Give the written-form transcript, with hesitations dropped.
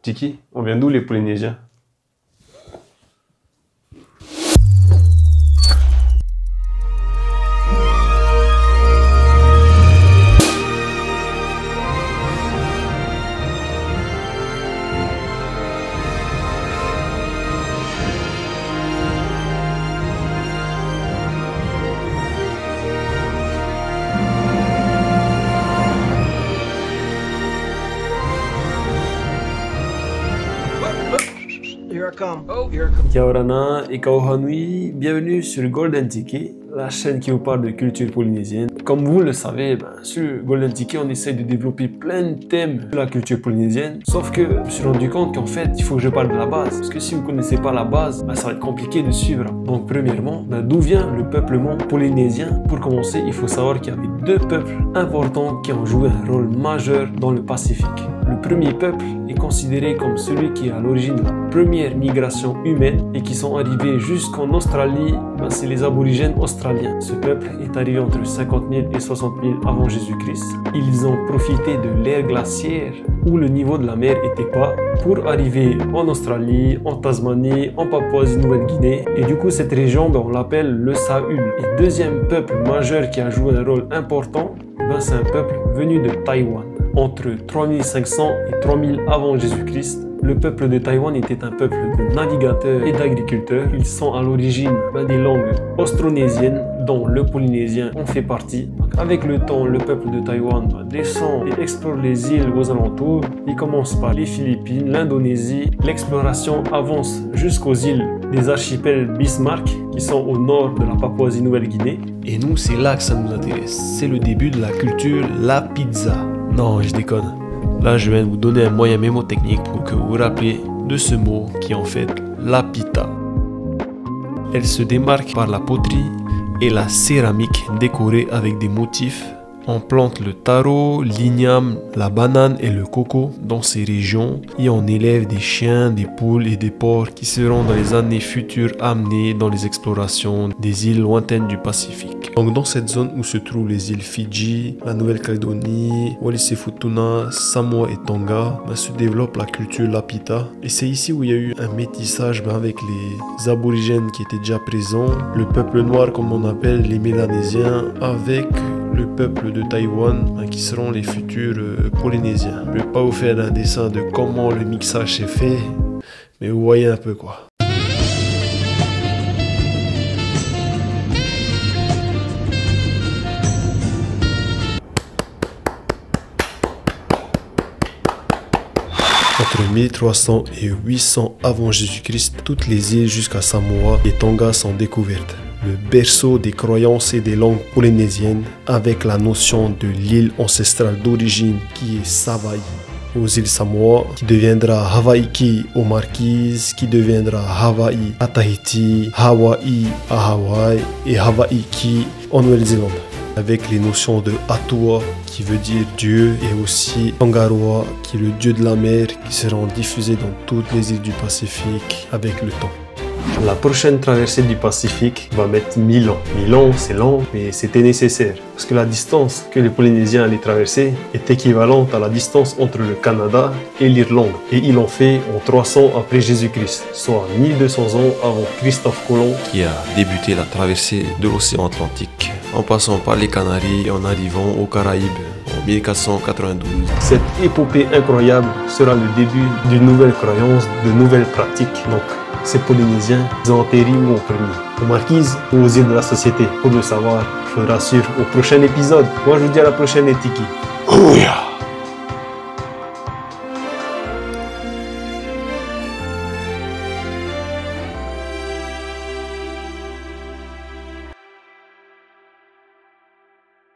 Tiki, on vient d'où les Polynésiens? Yaorana et Kauhanui, bienvenue sur Golden Tiki, la chaîne qui vous parle de culture polynésienne. Comme vous le savez, sur Golden Tiki, on essaie de développer plein de thèmes de la culture polynésienne. Sauf que je me suis rendu compte qu'en fait, il faut que je parle de la base. Parce que si vous ne connaissez pas la base, ça va être compliqué de suivre. Donc premièrement, d'où vient le peuplement polynésien? Pour commencer, il faut savoir qu'il y avait deux peuples importants qui ont joué un rôle majeur dans le Pacifique. Le premier peuple est considéré comme celui qui est à l'origine de la première migration humaine et qui sont arrivés jusqu'en Australie, c'est les aborigènes australiens. Ce peuple est arrivé entre 50 000 et 60 000 avant Jésus-Christ. Ils ont profité de l'ère glaciaire où le niveau de la mer était bas pour arriver en Australie, en Tasmanie, en Papouasie-Nouvelle-Guinée. Et du coup, cette région, on l'appelle le Sahul. Et deuxième peuple majeur qui a joué un rôle important, c'est un peuple venu de Taïwan. Entre 3500 et 3000 avant Jésus-Christ, le peuple de Taïwan était un peuple de navigateurs et d'agriculteurs. Ils sont à l'origine des langues austronésiennes dont le polynésien en fait partie. Donc, avec le temps, le peuple de Taïwan descend et explore les îles aux alentours. Il commence par les Philippines, l'Indonésie. L'exploration avance jusqu'aux îles des archipels Bismarck qui sont au nord de la Papouasie-Nouvelle-Guinée. Et nous, c'est là que ça nous intéresse. C'est le début de la culture La Pizza. Non, je déconne. Là, je viens de vous donner un moyen mémotechnique pour que vous vous rappeliez de ce mot qui est en fait la pita. Elle se démarque par la poterie et la céramique décorée avec des motifs. On plante le taro, l'igname, la banane et le coco dans ces régions et on élève des chiens, des poules et des porcs qui seront dans les années futures amenés dans les explorations des îles lointaines du Pacifique. Donc dans cette zone où se trouvent les îles Fidji, la Nouvelle-Calédonie, Wallis et Futuna, Samoa et Tonga, se développe la culture Lapita. Et c'est ici où il y a eu un métissage avec les aborigènes qui étaient déjà présents, le peuple noir comme on appelle les Mélanésiens, avec le peuple de Taïwan qui seront les futurs Polynésiens. Je ne vais pas vous faire un dessin de comment le mixage s'est fait, mais vous voyez un peu quoi. Entre 1300 et 800 avant Jésus-Christ, toutes les îles jusqu'à Samoa et Tonga sont découvertes. Le berceau des croyances et des langues polynésiennes avec la notion de l'île ancestrale d'origine qui est Savaii aux îles Samoa, qui deviendra Hawaiki aux Marquises, qui deviendra Hawaii à Tahiti, Hawaii à Hawaï et Hawaiki en Nouvelle-Zélande. Avec les notions de Atua qui veut dire Dieu et aussi Tangaroa qui est le dieu de la mer qui seront diffusés dans toutes les îles du Pacifique avec le temps. La prochaine traversée du Pacifique va mettre 1000 ans. 1000 ans, c'est lent, mais c'était nécessaire. Parce que la distance que les Polynésiens allaient traverser est équivalente à la distance entre le Canada et l'Irlande. Et ils l'ont fait en 300 après Jésus-Christ, soit 1200 ans avant Christophe Colomb, qui a débuté la traversée de l'océan Atlantique, en passant par les Canaries et en arrivant aux Caraïbes en 1492. Cette épopée incroyable sera le début d'une nouvelle croyance, de nouvelles pratiques. Donc, ces Polynésiens, ils ont atterri où en premier? Aux Marquises ou aux îles de la Société? Pour le savoir, il faudra suivre au prochain épisode. Moi, je vous dis à la prochaine, les Tiki.